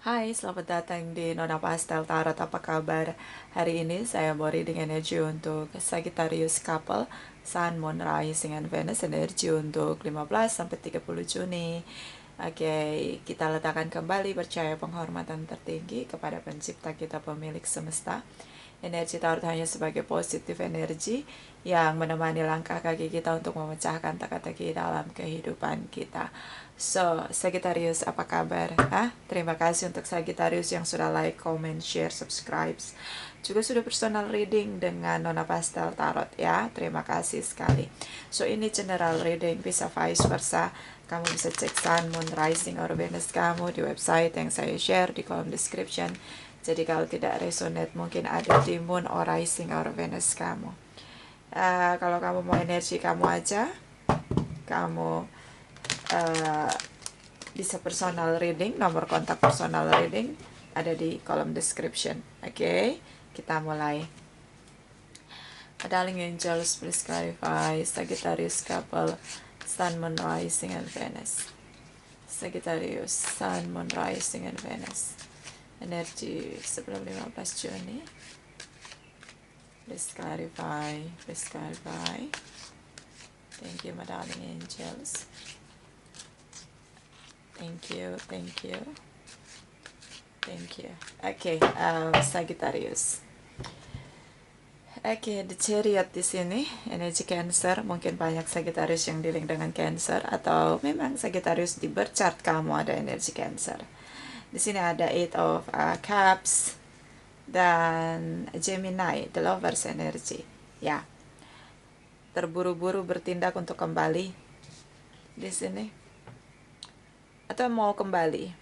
Hai, selamat datang di Nona Pastel Tarot. Apa kabar? Hari ini saya mau reading energi untuk Sagittarius couple, Sun, Moon, Rising, and Venus. Energi untuk 15 sampai 30 Juni. Oke, kita letakkan kembali percaya penghormatan tertinggi kepada pencipta kita, pemilik semesta. Energi tarot hanya sebagai positif energi yang menemani langkah kaki kita untuk memecahkan teka-teki dalam kehidupan kita. So, Sagittarius, apa kabar? Terima kasih untuk Sagittarius yang sudah like, comment, share, subscribe. Juga sudah personal reading dengan Nona Pastel Tarot ya. Terima kasih sekali. So, ini general reading, bisa vice versa. Kamu bisa cek Sun, Moon, Rising, or Venus kamu di website yang saya share di kolom description. Jadi kalau tidak resonate mungkin ada di Moon or Rising or Venus kamu. Kalau kamu mau energi kamu aja, kamu bisa personal reading, nomor kontak personal reading ada di kolom description. Oke, kita mulai. Darling angels, please clarify Sagittarius couple, Sun, Moon, Rising, and Venus. Sagittarius, Sun, Moon, Rising, and Venus. Energi sebelum 15 Juni. Please clarify, please clarify. Thank you, my darling angels. Thank you, thank you, thank you. Oke, Sagittarius. Oke, the Chariot di sini, energi Cancer. Mungkin banyak Sagittarius yang dealing dengan Cancer, atau memang Sagittarius di birth chart kamu ada energi Cancer. Di sini ada Eight of Cups dan Gemini, the Lovers energy. Ya, terburu-buru bertindak untuk kembali di sini, atau mau kembali.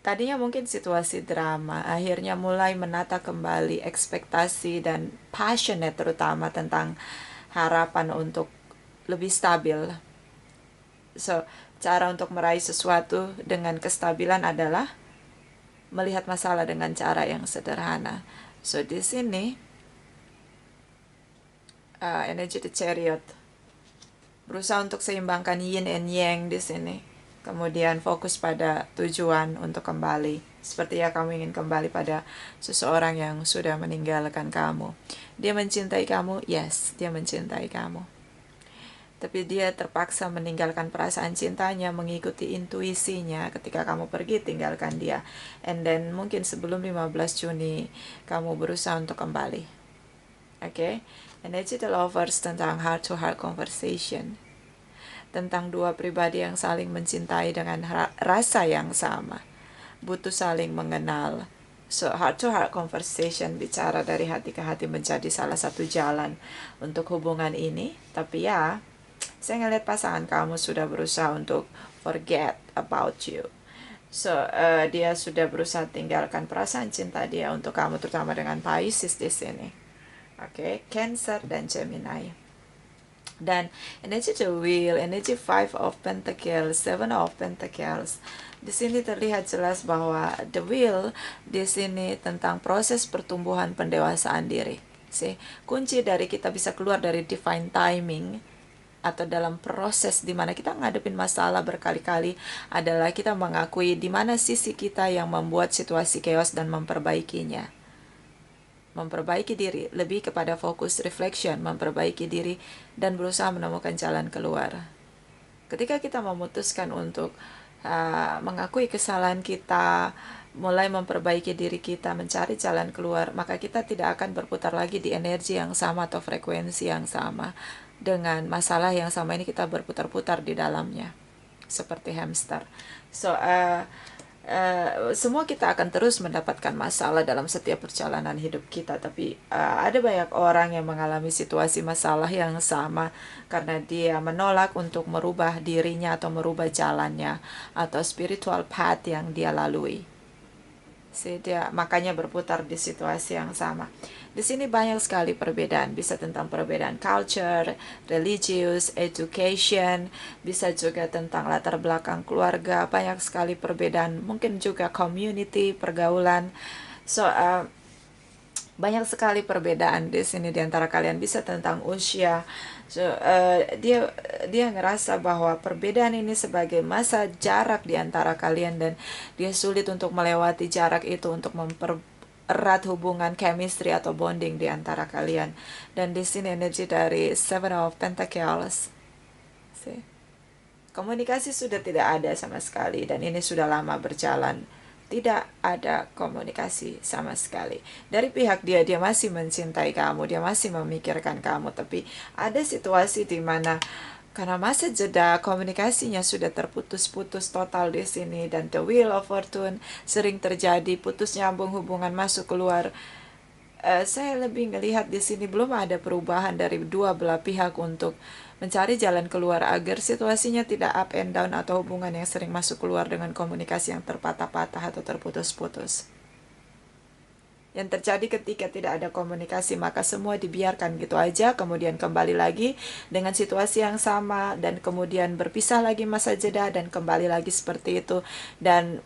Tadinya mungkin situasi drama, akhirnya mulai menata kembali ekspektasi dan passionate, terutama tentang harapan untuk lebih stabil. So, cara untuk meraih sesuatu dengan kestabilan adalah melihat masalah dengan cara yang sederhana. So, di sini energi the Chariot berusaha untuk seimbangkan yin and yang di sini. Kemudian fokus pada tujuan untuk kembali. Seperti ya kamu ingin kembali pada seseorang yang sudah meninggalkan kamu. Dia mencintai kamu, yes, dia mencintai kamu. Tapi dia terpaksa meninggalkan perasaan cintanya, mengikuti intuisinya ketika kamu pergi tinggalkan dia. And then mungkin sebelum 15 Juni kamu berusaha untuk kembali. Oke, energi the Lovers tentang heart to heart conversation. Tentang dua pribadi yang saling mencintai dengan rasa yang sama. Butuh saling mengenal. So, heart to heart conversation, bicara dari hati ke hati, menjadi salah satu jalan untuk hubungan ini. Tapi ya, saya ngeliat pasangan kamu sudah berusaha untuk forget about you. So, dia sudah berusaha tinggalkan perasaan cinta dia untuk kamu, terutama dengan Pisces di sini. Oke, Cancer dan Gemini. Dan energi the Wheel, energi Five of Pentacles, Seven of Pentacles. Di sini terlihat jelas bahwa the Wheel di sini tentang proses pertumbuhan pendewasaan diri. Kunci dari kita bisa keluar dari divine timing atau dalam proses di mana kita ngadepin masalah berkali-kali adalah kita mengakui di mana sisi kita yang membuat situasi chaos dan memperbaikinya. Memperbaiki diri, lebih kepada fokus reflection, memperbaiki diri dan berusaha menemukan jalan keluar. Ketika kita memutuskan untuk mengakui kesalahan kita, mulai memperbaiki diri kita, mencari jalan keluar, maka kita tidak akan berputar lagi di energi yang sama atau frekuensi yang sama dengan masalah yang sama ini kita berputar-putar di dalamnya seperti hamster. So semua kita akan terus mendapatkan masalah dalam setiap perjalanan hidup kita, tapi ada banyak orang yang mengalami situasi masalah yang sama karena dia menolak untuk merubah dirinya atau merubah jalannya atau spiritual path yang dia lalui. Dia makanya berputar di situasi yang sama. Di sini banyak sekali perbedaan, bisa tentang perbedaan culture, religious, education, bisa juga tentang latar belakang keluarga, banyak sekali perbedaan, mungkin juga community, pergaulan. So, Banyak sekali perbedaan di sini di antara kalian, bisa tentang usia. So, dia ngerasa bahwa perbedaan ini sebagai masa jarak di antara kalian, dan dia sulit untuk melewati jarak itu untuk mempererat hubungan chemistry atau bonding di antara kalian. Dan di sini energi dari Seven of Pentacles. See? Komunikasi sudah tidak ada sama sekali, dan ini sudah lama berjalan. Tidak ada komunikasi sama sekali. Dari pihak dia masih mencintai kamu, dia masih memikirkan kamu, tapi ada situasi di mana karena masa jeda komunikasinya sudah terputus-putus total di sini, dan the wheel of fortune sering terjadi, putus nyambung hubungan, masuk keluar. Saya lebih ngelihat di sini belum ada perubahan dari dua belah pihak untuk mencari jalan keluar agar situasinya tidak up and down, atau hubungan yang sering masuk keluar dengan komunikasi yang terpatah-patah atau terputus-putus. Yang terjadi ketika tidak ada komunikasi, maka semua dibiarkan gitu aja, kemudian kembali lagi dengan situasi yang sama, dan kemudian berpisah lagi masa jeda, dan kembali lagi seperti itu, dan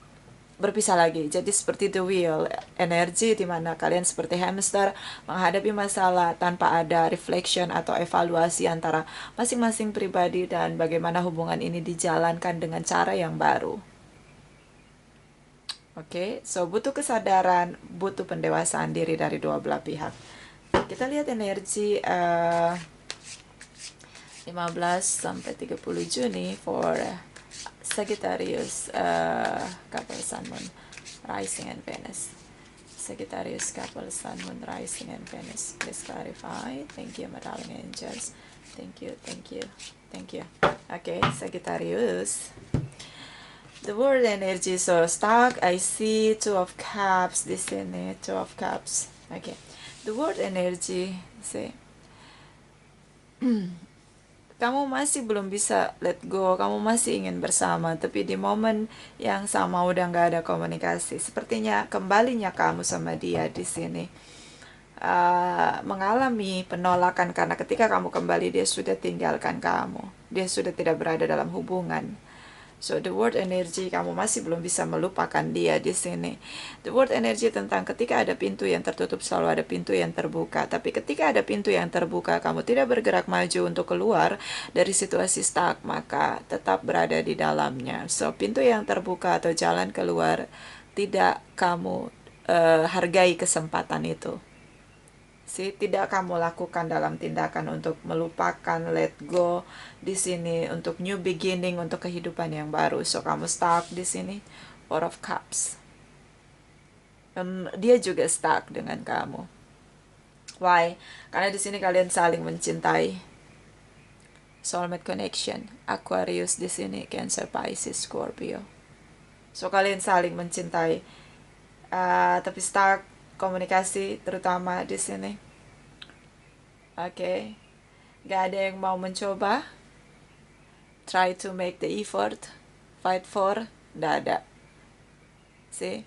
berpisah lagi. Jadi seperti the wheel, energi di mana kalian seperti hamster menghadapi masalah tanpa ada reflection atau evaluasi antara masing-masing pribadi, dan bagaimana hubungan ini dijalankan dengan cara yang baru. Oke, so butuh kesadaran, butuh pendewasaan diri dari dua belah pihak. Kita lihat energi 15 sampai 30 Juni for Sagittarius, couple Sun Moon Rising and Venus. Sagittarius couple Sun Moon Rising and Venus. Please clarify. Thank you, my darling angels. Thank you, thank you, thank you. Okay, Sagittarius. The word energy, so stuck. I see Two of Cups di sini, Two of Cups. Okay, the word energy, say. Kamu masih belum bisa let go, kamu masih ingin bersama, tapi di momen yang sama udah nggak ada komunikasi. Sepertinya kembalinya kamu sama dia di sini mengalami penolakan, karena ketika kamu kembali dia sudah tinggalkan kamu, dia sudah tidak berada dalam hubungan. So the word energy, kamu masih belum bisa melupakan dia di sini. The word energy tentang ketika ada pintu yang tertutup, selalu ada pintu yang terbuka. Tapi ketika ada pintu yang terbuka, kamu tidak bergerak maju untuk keluar dari situasi stuck, maka tetap berada di dalamnya. So pintu yang terbuka atau jalan keluar, tidak kamu hargai kesempatan itu. Tidak kamu lakukan dalam tindakan untuk melupakan, let go di sini, untuk new beginning, untuk kehidupan yang baru. So kamu stuck di sini, Four of Cups. Dan dia juga stuck dengan kamu. Why? Karena di sini kalian saling mencintai. Soulmate connection. Aquarius di sini, Cancer, Pisces, Scorpio. So kalian saling mencintai, tapi stuck komunikasi terutama di sini. Oke, gak ada yang mau mencoba, try to make the effort, fight for, gak ada. See,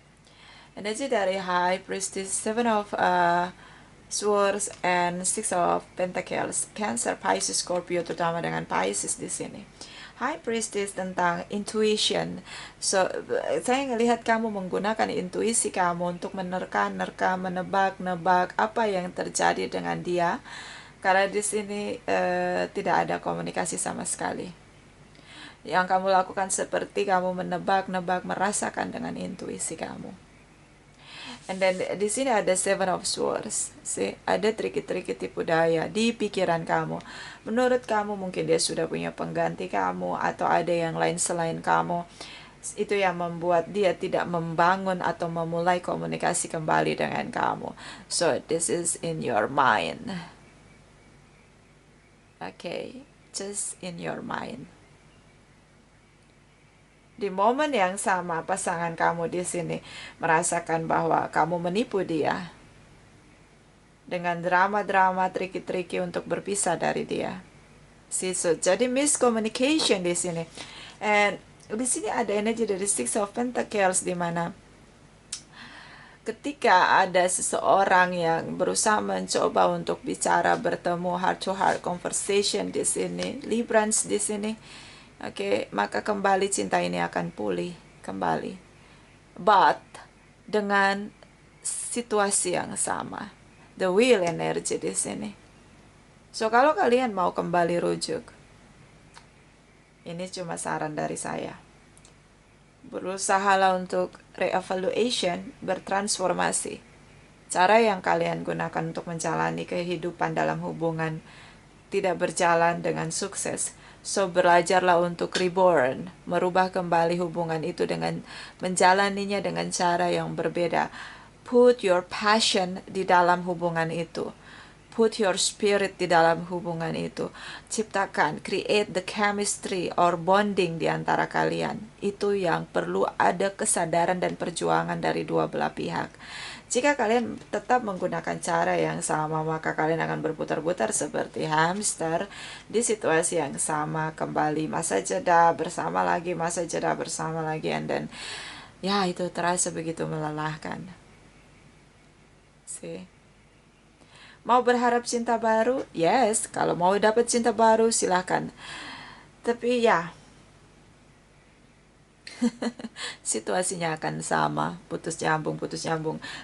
energi dari High Priestess, Seven of Swords and Six of Pentacles, Cancer, Pisces, Scorpio, terutama dengan Pisces di sini. High Priestess tentang intuition. So, saya ngelihat kamu menggunakan intuisi kamu untuk menerka-nerka, menebak-nebak apa yang terjadi dengan dia. Karena di sini tidak ada komunikasi sama sekali. Yang kamu lakukan seperti kamu menebak-nebak, merasakan dengan intuisi kamu. And then di sini ada Seven of Swords. See, ada triki-triki tipu daya di pikiran kamu. Menurut kamu mungkin dia sudah punya pengganti kamu, atau ada yang lain selain kamu. Itu yang membuat dia tidak membangun atau memulai komunikasi kembali dengan kamu. So this is in your mind. Okay, just in your mind. Di momen yang sama, pasangan kamu di sini merasakan bahwa kamu menipu dia dengan drama-drama, triki-triki untuk berpisah dari dia. So, jadi miscommunication di sini. And di sini ada energi dari Six of Pentacles, di mana ketika ada seseorang yang berusaha mencoba untuk bicara, bertemu, heart-to-heart conversation di sini, Librans di sini. Oke, maka kembali cinta ini akan pulih kembali. But dengan situasi yang sama. the will energy di sini. So kalau kalian mau kembali rujuk, ini cuma saran dari saya. Berusahalah untuk re-evaluation, bertransformasi. Cara yang kalian gunakan untuk menjalani kehidupan dalam hubungan tidak berjalan dengan sukses. So belajarlah untuk reborn, merubah kembali hubungan itu dengan menjalaninya dengan cara yang berbeda. Put your passion di dalam hubungan itu. Put your spirit di dalam hubungan itu. Ciptakan, create the chemistry or bonding di antara kalian. Itu yang perlu ada kesadaran dan perjuangan dari dua belah pihak. Jika kalian tetap menggunakan cara yang sama, maka kalian akan berputar-putar seperti hamster di situasi yang sama, kembali masa jeda bersama lagi, masa jeda bersama lagi, and then ya itu terasa begitu melelahkan. See? Mau berharap cinta baru? Yes, kalau mau dapat cinta baru silahkan. Tapi ya, situasinya akan sama, putus nyambung.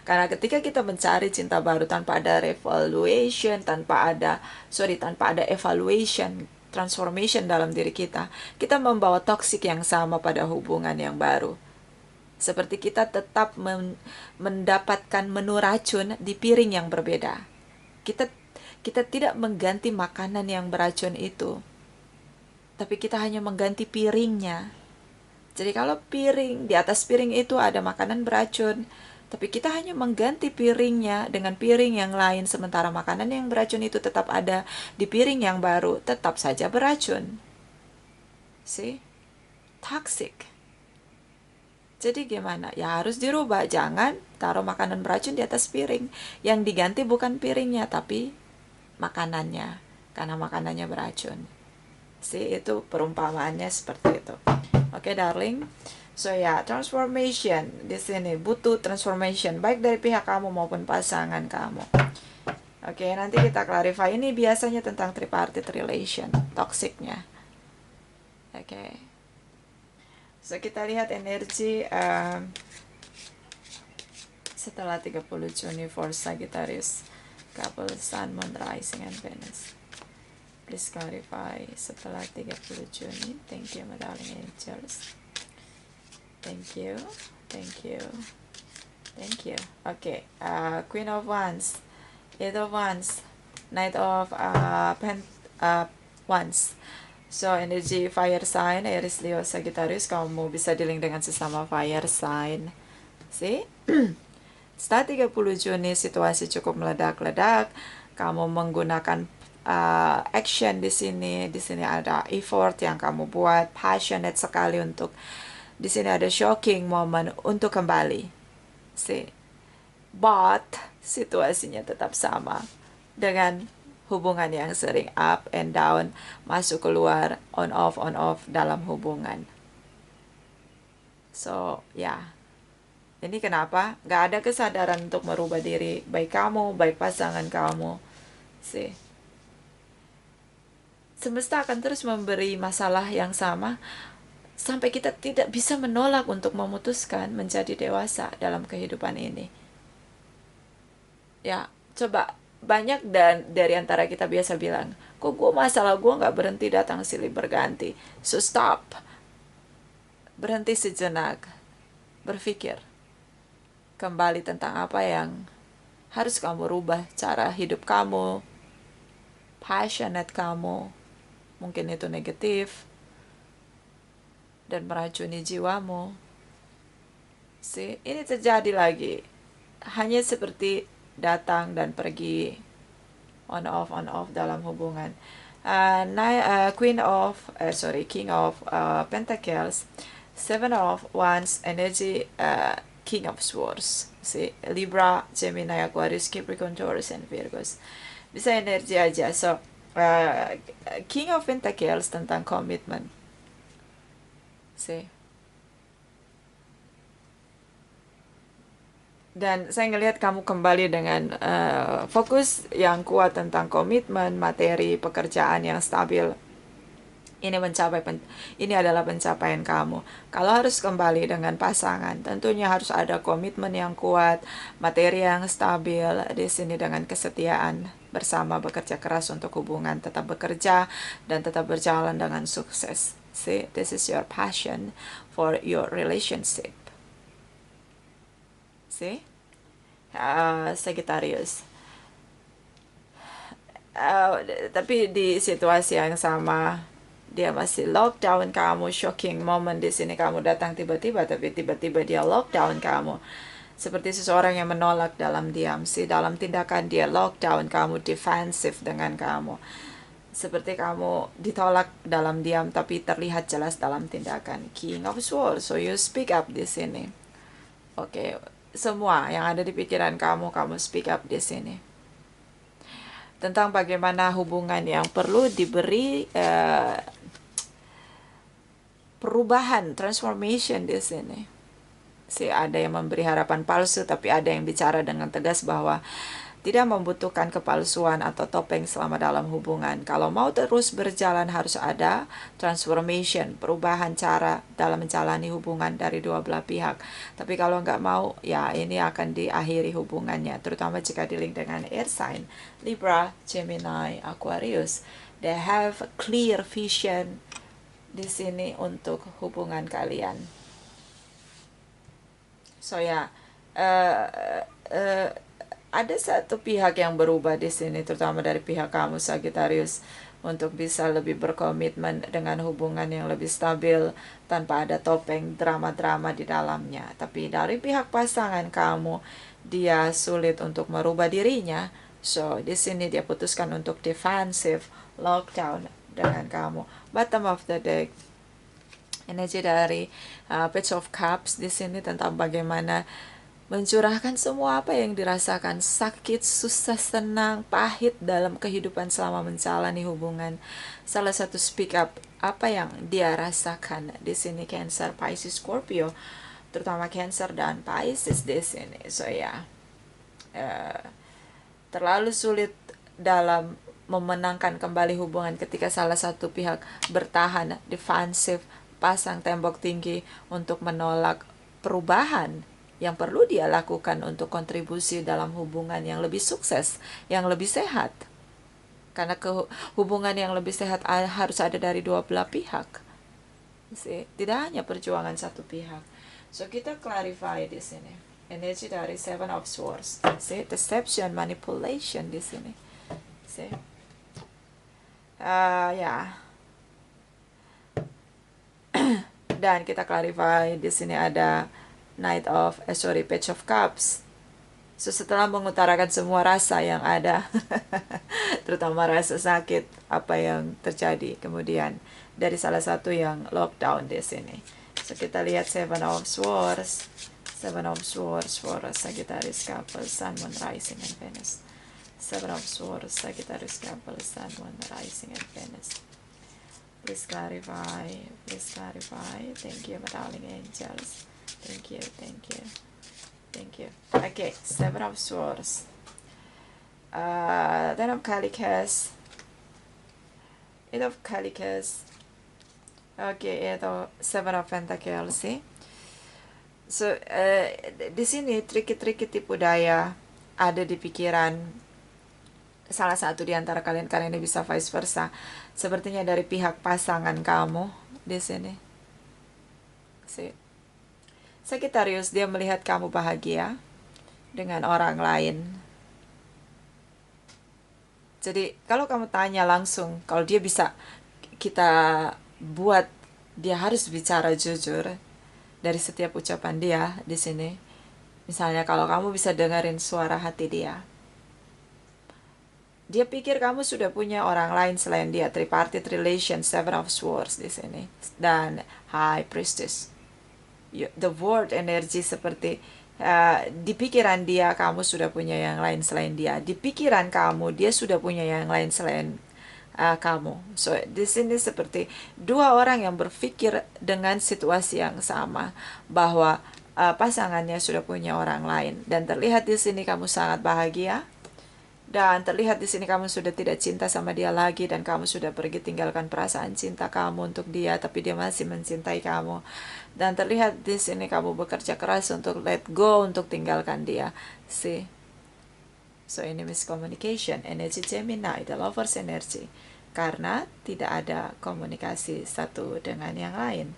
Karena ketika kita mencari cinta baru tanpa ada evaluation, tanpa ada evaluation, transformation dalam diri kita membawa toksik yang sama pada hubungan yang baru. Seperti kita tetap mendapatkan menu racun di piring yang berbeda. Kita tidak mengganti makanan yang beracun itu, tapi kita hanya mengganti piringnya. Jadi kalau di atas piring itu ada makanan beracun, tapi kita hanya mengganti piringnya dengan piring yang lain, sementara makanan yang beracun itu tetap ada di piring yang baru, tetap saja beracun. See? Toxic. Jadi gimana? Ya harus dirubah. Jangan taruh makanan beracun di atas piring. Yang diganti bukan piringnya, tapi makanannya. Karena makanannya beracun. Itu perumpamaannya seperti itu. Oke, darling. So ya, transformation di sini butuh transformation baik dari pihak kamu maupun pasangan kamu. Oke, nanti kita clarify. Ini biasanya tentang tripartite relation, toksiknya. Oke. So kita lihat energi setelah 30 Juni for Sagittarius couple Sun, Moon, Rising, and Venus. Please clarify setelah 30 Juni. Thank you, my darling angels. Thank you. Okay, Queen of Wands, Eight of Wands, Knight of Wands. So, energi fire sign, Aries, Leo, Sagittarius, kamu bisa dealing dengan sesama fire sign. See? Setelah 30 Juni, situasi cukup meledak-ledak. Kamu menggunakan action di sini. Di sini ada effort yang kamu buat, passionate sekali untuk. Di sini ada shocking moment untuk kembali. See? But, situasinya tetap sama. Dengan hubungan yang sering up and down, masuk keluar, on off dalam hubungan. So, ya. Ini kenapa? Gak ada kesadaran untuk merubah diri, baik kamu, baik pasangan kamu. See. Semesta akan terus memberi masalah yang sama, sampai kita tidak bisa menolak untuk memutuskan menjadi dewasa dalam kehidupan ini. Ya, coba. Banyak dari antara kita biasa bilang, kok masalah gue gak berhenti datang silih berganti. So stop. Berhenti sejenak. Berpikir. Kembali tentang apa yang harus kamu rubah. Cara hidup kamu. Passionate kamu. Mungkin itu negatif. Dan meracuni jiwamu. See, ini terjadi lagi. Hanya seperti datang dan pergi, on off dalam hubungan. King of Pentacles, Seven of Wands, energy, King of Swords. See, Libra, Gemini, Aquarius, Capricorn, Taurus, and Virgos. Bisa energi aja. So, King of Pentacles tentang komitmen. See. Dan saya ngelihat kamu kembali dengan fokus yang kuat tentang komitmen, materi, pekerjaan yang stabil. Ini adalah pencapaian kamu. Kalau harus kembali dengan pasangan, tentunya harus ada komitmen yang kuat, materi yang stabil di sini dengan kesetiaan bersama, bekerja keras untuk hubungan tetap bekerja dan tetap berjalan dengan sukses. See, this is your passion for your relationship. See, Sagittarius. Tapi di situasi yang sama, dia masih lockdown kamu, shocking moment di sini kamu datang tiba-tiba, tapi tiba-tiba dia lockdown kamu. Seperti seseorang yang menolak dalam diam, sih dalam tindakan dia lockdown kamu, defensif dengan kamu. Seperti kamu ditolak dalam diam, tapi terlihat jelas dalam tindakan. King of Swords, so you speak up di sini. Oke, semua yang ada di pikiran kamu speak up di sini. Tentang bagaimana hubungan yang perlu diberi perubahan, transformation di sini. Ada yang memberi harapan palsu, tapi ada yang bicara dengan tegas bahwa tidak membutuhkan kepalsuan atau topeng selama dalam hubungan. Kalau mau terus berjalan harus ada transformation, perubahan cara dalam menjalani hubungan dari dua belah pihak. Tapi kalau nggak mau, ya ini akan diakhiri hubungannya, terutama jika di-link dengan air sign, Libra, Gemini, Aquarius. They have a clear vision di sini untuk hubungan kalian. So ya, ada satu pihak yang berubah di sini, terutama dari pihak kamu Sagittarius, untuk bisa lebih berkomitmen dengan hubungan yang lebih stabil tanpa ada topeng drama-drama di dalamnya. Tapi dari pihak pasangan kamu, dia sulit untuk merubah dirinya. So di sini dia putuskan untuk defensive, lockdown dengan kamu. Bottom of the deck, energi dari Page of Cups di sini tentang bagaimana mencurahkan semua apa yang dirasakan, sakit, susah, senang, pahit dalam kehidupan selama menjalani hubungan. Salah satu speak up apa yang dia rasakan di sini, Cancer, Pisces, Scorpio, terutama Cancer dan Pisces di sini. So ya, terlalu sulit dalam memenangkan kembali hubungan ketika salah satu pihak bertahan, defensif, pasang tembok tinggi untuk menolak perubahan yang perlu dia lakukan untuk kontribusi dalam hubungan yang lebih sukses, yang lebih sehat. Karena hubungan yang lebih sehat harus ada dari dua belah pihak. Tidak hanya perjuangan satu pihak. So kita clarify di sini. Energi dari Seven of Swords. Deception, manipulation di sini. Ya. Dan kita clarify di sini ada Page of Cups. So setelah mengutarakan semua rasa yang ada, terutama rasa sakit, apa yang terjadi, kemudian dari salah satu yang lockdown di sini. So kita lihat Seven of Swords for Sagittarius couple, Sun, Moon, Rising, and Venus. Seven of Swords, Sagittarius couple, Sun, Moon, Rising, and Venus. Please clarify. Thank you, my darling angels. Thank you. Okay, Seven of Swords. Then of Calicus. Eight of Calicus. Okay, itu Seven of Pentacles, see? So, di sini triki-triki tipu daya ada di pikiran salah satu di antara kalian ini bisa vice versa. Sepertinya dari pihak pasangan kamu di sini. See? Sagittarius, dia melihat kamu bahagia dengan orang lain. Jadi kalau kamu tanya langsung, kalau dia bisa kita buat dia harus bicara jujur dari setiap ucapan dia di sini. Misalnya kalau kamu bisa dengerin suara hati dia. Dia pikir kamu sudah punya orang lain selain dia. Tripartite relation, Seven of Swords di sini. Dan High Priestess. The word energi seperti di pikiran dia kamu sudah punya yang lain selain dia. Di pikiran kamu dia sudah punya yang lain selain kamu. So di sini seperti dua orang yang berpikir dengan situasi yang sama bahwa pasangannya sudah punya orang lain, dan terlihat di sini kamu sangat bahagia Dan terlihat di sini kamu sudah tidak cinta sama dia lagi dan kamu sudah pergi tinggalkan perasaan cinta kamu untuk dia, tapi dia masih mencintai kamu. Dan terlihat di sini kamu bekerja keras untuk let go, untuk tinggalkan dia. See? So ini miscommunication, energi Gemini, the lovers energy. Karena tidak ada komunikasi satu dengan yang lain.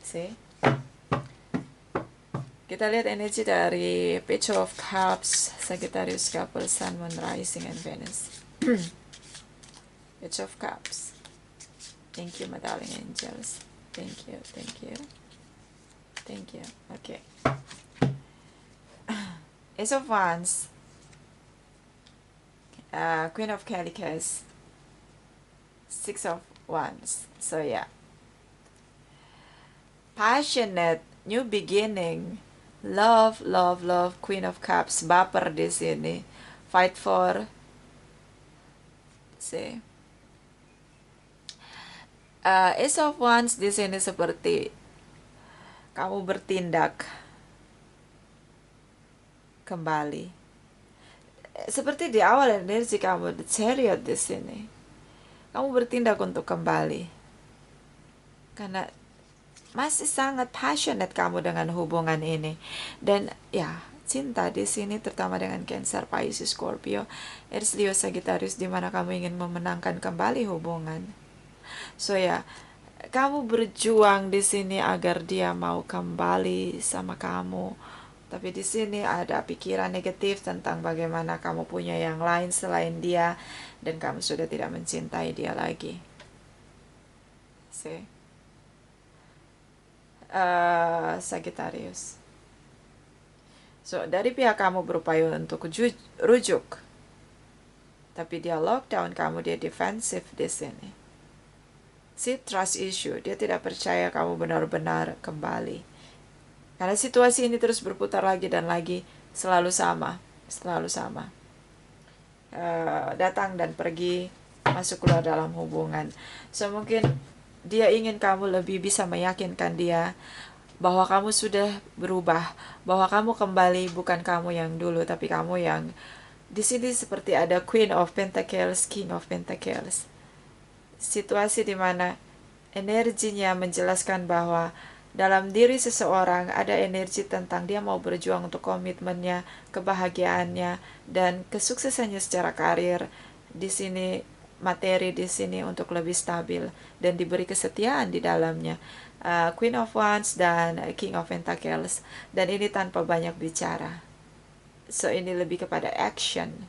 See? Kita lihat energi dari Page of Cups, Sagittarius couple, Sun, Moon, Rising, and Venus. Page of Cups. Thank you, my darling angels. Thank you, thank you. Thank you. Okay. Ace of Wands. Queen of Calicos. Six of Wands. So yeah. Passionate, new beginning. Love, love, love, Queen of Cups, baper di sini. Fight for, see. Ace of Wands di sini seperti kamu bertindak kembali. Seperti di awal energi kamu, the Chariot di sini. Kamu bertindak untuk kembali. Karena masih sangat passionate kamu dengan hubungan ini. Dan ya, cinta di sini terutama dengan Cancer, Pisces, Scorpio, Aries, Leo, Sagittarius, di mana kamu ingin memenangkan kembali hubungan. So ya, kamu berjuang di sini agar dia mau kembali sama kamu. Tapi di sini ada pikiran negatif tentang bagaimana kamu punya yang lain selain dia dan kamu sudah tidak mencintai dia lagi. See? Sagittarius. So, dari pihak kamu berupaya untuk rujuk. Tapi dia lockdown kamu, dia defensif di sini. See, trust issue. Dia tidak percaya kamu benar-benar kembali. Karena situasi ini terus berputar lagi dan lagi, selalu sama. Selalu sama. Datang dan pergi, masuk keluar dalam hubungan. So, mungkin dia ingin kamu lebih bisa meyakinkan dia bahwa kamu sudah berubah, bahwa kamu kembali bukan kamu yang dulu, tapi kamu yang di sini seperti ada Queen of Pentacles, King of Pentacles. Situasi di mana energinya menjelaskan bahwa dalam diri seseorang ada energi tentang dia mau berjuang untuk komitmennya, kebahagiaannya, dan kesuksesannya secara karir. Di sini materi di sini untuk lebih stabil dan diberi kesetiaan di dalamnya. Queen of Wands dan King of Pentacles, dan ini tanpa banyak bicara. So ini lebih kepada action.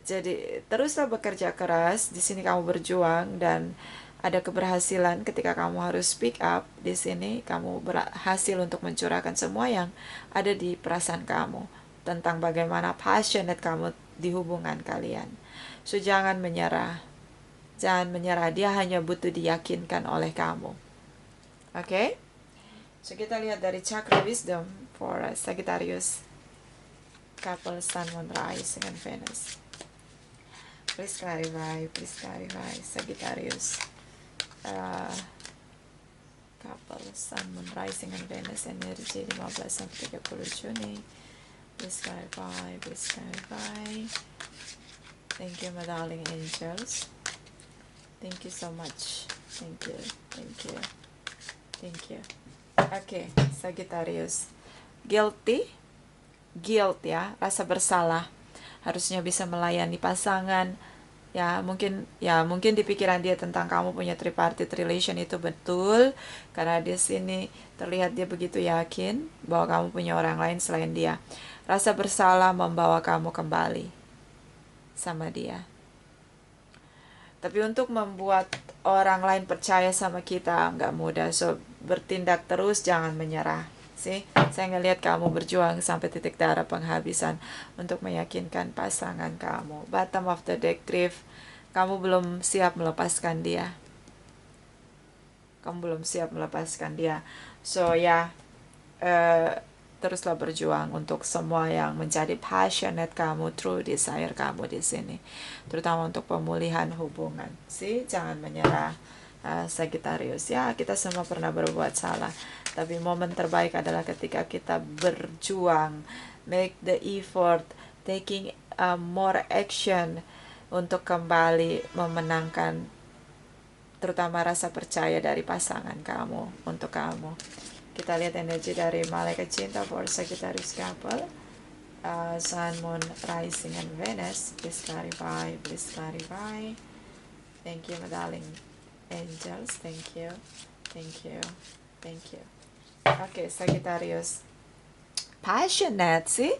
Jadi teruslah bekerja keras. Di sini kamu berjuang dan ada keberhasilan ketika kamu harus speak up. Di sini kamu berhasil untuk mencurahkan semua yang ada di perasaan kamu tentang bagaimana passionate kamu di hubungan kalian. So, jangan menyerah. Jangan menyerah. Dia hanya butuh diyakinkan oleh kamu. Okay? So, kita lihat dari Chakra Wisdom for Sagittarius. Couple, Sun, Moon, Rising, and Venus. Please clarify. Sagittarius. Couple, Sun, Moon, Rising, and Venus. Energi 15-30 Juni. Please clarify. Thank you, my darling angels. Thank you so much. Thank you. Okay, Sagittarius. Guilt ya, rasa bersalah. Harusnya bisa melayani pasangan. Ya, mungkin di pikiran dia tentang kamu punya tripartite relation itu betul. Karena di sini terlihat dia begitu yakin bahwa kamu punya orang lain selain dia. Rasa bersalah membawa kamu kembali sama dia. Tapi untuk membuat orang lain percaya sama kita nggak mudah. So, bertindak terus, jangan menyerah. See? Saya ngelihat kamu berjuang sampai titik darah penghabisan untuk meyakinkan pasangan kamu. Bottom of the deck, Grief. Kamu belum siap melepaskan dia. So, ya, teruslah berjuang untuk semua yang menjadi passionate kamu, true desire kamu di sini, terutama untuk pemulihan hubungan. Jangan menyerah, Sagittarius. Ya, kita semua pernah berbuat salah, tapi momen terbaik adalah ketika kita berjuang, make the effort, taking more action untuk kembali memenangkan terutama rasa percaya dari pasangan kamu untuk kamu. Kita lihat energi dari malaikat cinta for Sagittarius couple, Sun, Moon, Rising, and Venus. Please clarify, please clarify. Thank you, my darling angels. Thank you, thank you, thank you. Okay, Sagittarius. Passionate, see?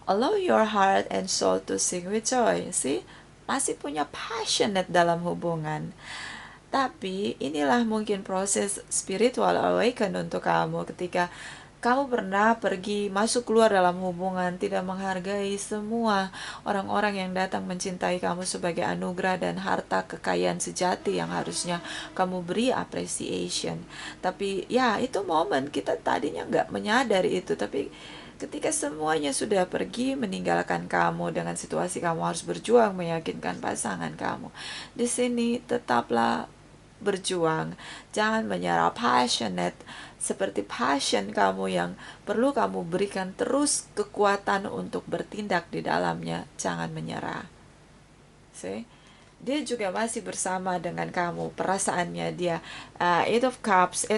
Allow your heart and soul to sing with joy, see? Masih punya passionate dalam hubungan. Tapi inilah mungkin proses spiritual awaken untuk kamu ketika kamu pernah pergi masuk keluar dalam hubungan, tidak menghargai semua orang-orang yang datang mencintai kamu sebagai anugerah dan harta kekayaan sejati yang harusnya kamu beri appreciation. Tapi ya itu momen kita tadinya nggak menyadari itu, tapi ketika semuanya sudah pergi meninggalkan kamu dengan situasi kamu harus berjuang meyakinkan pasangan kamu. Di sini tetaplah berjuang, jangan menyerah. Passionate seperti passion kamu yang perlu kamu berikan terus kekuatan untuk bertindak di dalamnya, jangan menyerah. See? Dia juga masih bersama dengan kamu, perasaannya dia. Eight of Cups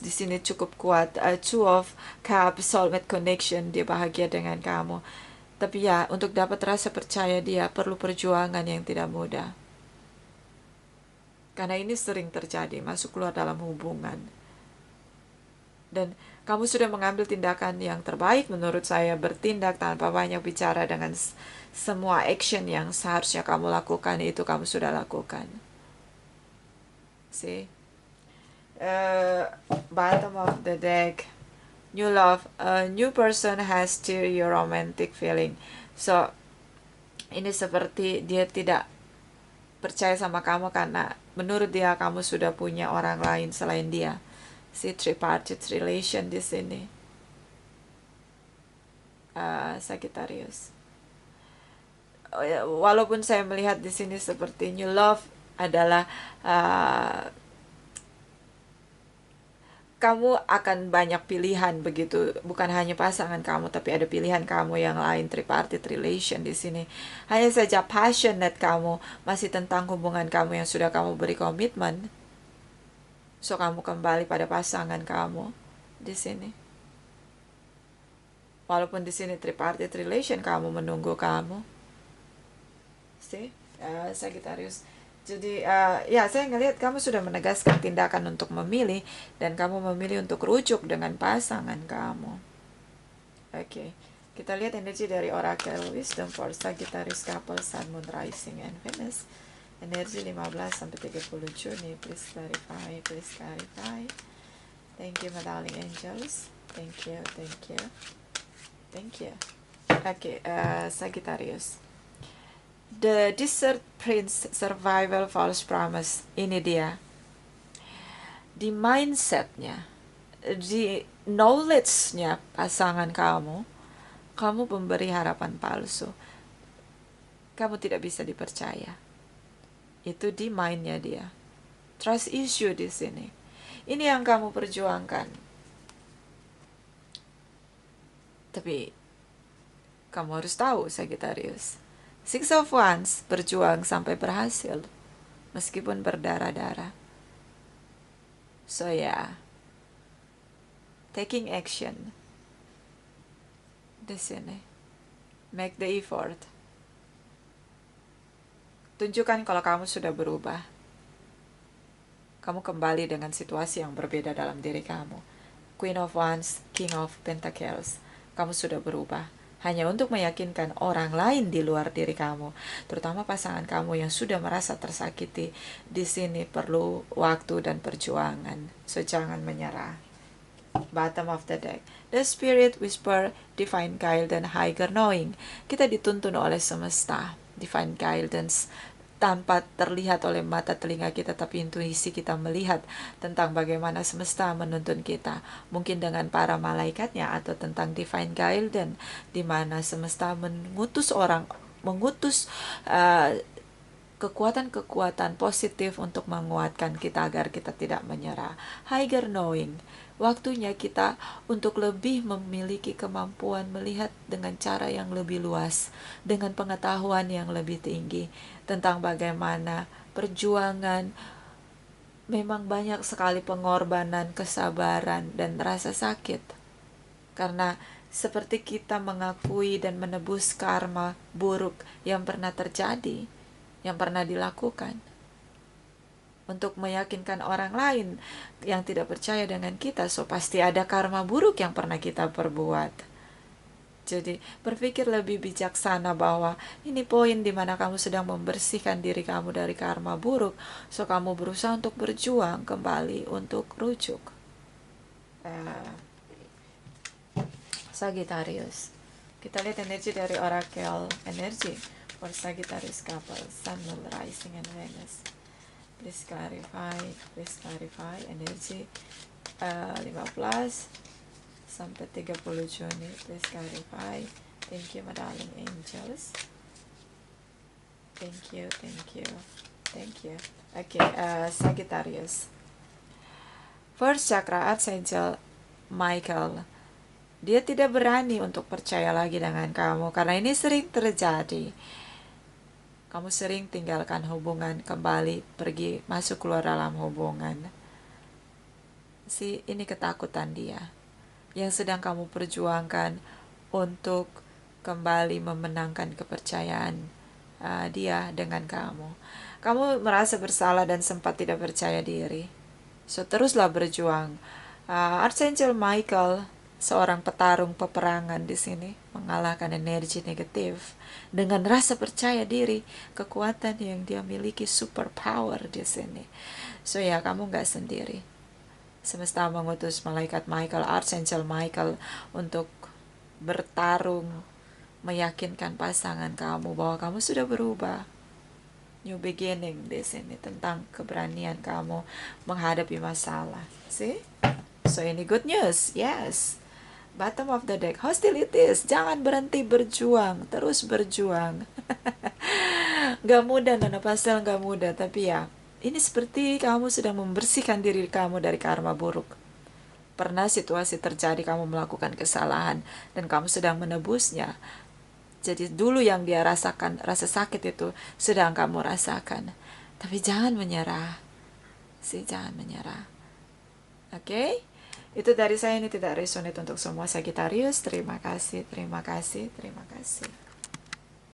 di sini cukup kuat. Two of Cups, soulmate connection, dia bahagia dengan kamu. Tapi ya, untuk dapat rasa percaya dia perlu perjuangan yang tidak mudah. Karena ini sering terjadi, masuk keluar dalam hubungan. Dan kamu sudah mengambil tindakan yang terbaik menurut saya, bertindak tanpa banyak bicara dengan semua action yang seharusnya kamu lakukan, itu kamu sudah lakukan. See? Bottom of the deck. New love. A new person has stirred your romantic feeling. So, ini seperti dia tidak percaya sama kamu karena menurut dia kamu sudah punya orang lain selain dia. Si tripartite relation di sini. Sagittarius. Walaupun saya melihat di sini seperti new love adalah kamu akan banyak pilihan begitu, bukan hanya pasangan kamu tapi ada pilihan kamu yang lain, tripartite relation di sini. Hanya saja passionate kamu masih tentang hubungan kamu yang sudah kamu beri komitmen. So kamu kembali pada pasangan kamu di sini. Walaupun di sini tripartite relation kamu menunggu kamu. See? Sagittarius. Jadi ya saya ngelihat kamu sudah menegaskan tindakan untuk memilih dan kamu memilih untuk rujuk dengan pasangan kamu. Oke. Kita lihat energi dari Oracle Wisdom for Sagittarius couple, Sun, Moon, Rising, and Venus. Energi 15 sampai 30 Juni. Please clarify, please clarify. Thank you, my darling angels. Thank you, thank you. Thank you. Oke, Sagittarius. The Desert Prince, Survival, False Promise. Ini dia. Di mindsetnya, di knowledge-nya pasangan kamu memberi harapan palsu. Kamu tidak bisa dipercaya. Itu di mind-nya dia. Trust issue di sini. Ini yang kamu perjuangkan. Tapi kamu harus tahu, Sagittarius. Six of Wands berjuang sampai berhasil, meskipun berdarah-darah. So yeah, taking action di sini. Make the effort. Tunjukkan kalau kamu sudah berubah. Kamu kembali dengan situasi yang berbeda dalam diri kamu. Queen of Wands, King of Pentacles. Kamu sudah berubah. Hanya untuk meyakinkan orang lain di luar diri kamu, terutama pasangan kamu yang sudah merasa tersakiti. Di sini perlu waktu dan perjuangan, so jangan menyerah. Bottom of the deck. The Spirit Whisper, Divine Guidance, Higher Knowing. Kita dituntun oleh semesta, Divine Guidance, tanpa terlihat oleh mata telinga kita, tapi intuisi kita melihat tentang bagaimana semesta menuntun kita, mungkin dengan para malaikatnya, atau tentang divine guidance, di mana semesta mengutus kekuatan-kekuatan positif untuk menguatkan kita agar kita tidak menyerah. Higher knowing, Waktunya kita untuk lebih memiliki kemampuan melihat dengan cara yang lebih luas, dengan pengetahuan yang lebih tinggi tentang bagaimana perjuangan. Memang banyak sekali pengorbanan, kesabaran, dan rasa sakit. Karena seperti kita mengakui dan menebus karma buruk yang pernah terjadi, yang pernah dilakukan, untuk meyakinkan orang lain yang tidak percaya dengan kita, so pasti ada karma buruk yang pernah kita perbuat. Jadi berpikir lebih bijaksana bahwa ini poin di mana kamu sedang membersihkan diri kamu dari karma buruk, so kamu berusaha untuk berjuang kembali untuk rujuk. Sagittarius, kita lihat energi dari oracle energi for Sagittarius couple, Sun, Moon, Rising, and Venus. Please clarify energi 15 sampai 30 Juni. Please clarify. Thank you, my darling angels. Thank you. Okay, Sagittarius. First chakra, Archangel Michael. Dia tidak berani untuk percaya lagi dengan kamu karena ini sering terjadi. Kamu sering tinggalkan hubungan, kembali pergi masuk keluar dalam hubungan. Ini ketakutan dia yang sedang kamu perjuangkan untuk kembali memenangkan kepercayaan dia dengan kamu. Kamu merasa bersalah dan sempat tidak percaya diri. So teruslah berjuang. Archangel Michael, seorang petarung peperangan di sini, mengalahkan energi negatif dengan rasa percaya diri, kekuatan yang dia miliki, super power di sini. So ya, kamu nggak sendiri. Semesta mengutus malaikat Michael, Archangel Michael, untuk bertarung, meyakinkan pasangan kamu bahwa kamu sudah berubah. New beginning di sini, tentang keberanian kamu menghadapi masalah. See? So ini good news, yes. Bottom of the deck, hostilities. Jangan berhenti berjuang, terus berjuang. Gak mudah, Nona Pastel, gak mudah. Tapi ya, ini seperti kamu sedang membersihkan diri kamu dari karma buruk. Pernah situasi terjadi kamu melakukan kesalahan dan kamu sedang menebusnya. Jadi dulu yang dia rasakan, rasa sakit itu sedang kamu rasakan. Tapi jangan menyerah. Jangan menyerah. Oke? Itu dari saya, ini tidak resonate untuk semua Sagittarius. Terima kasih.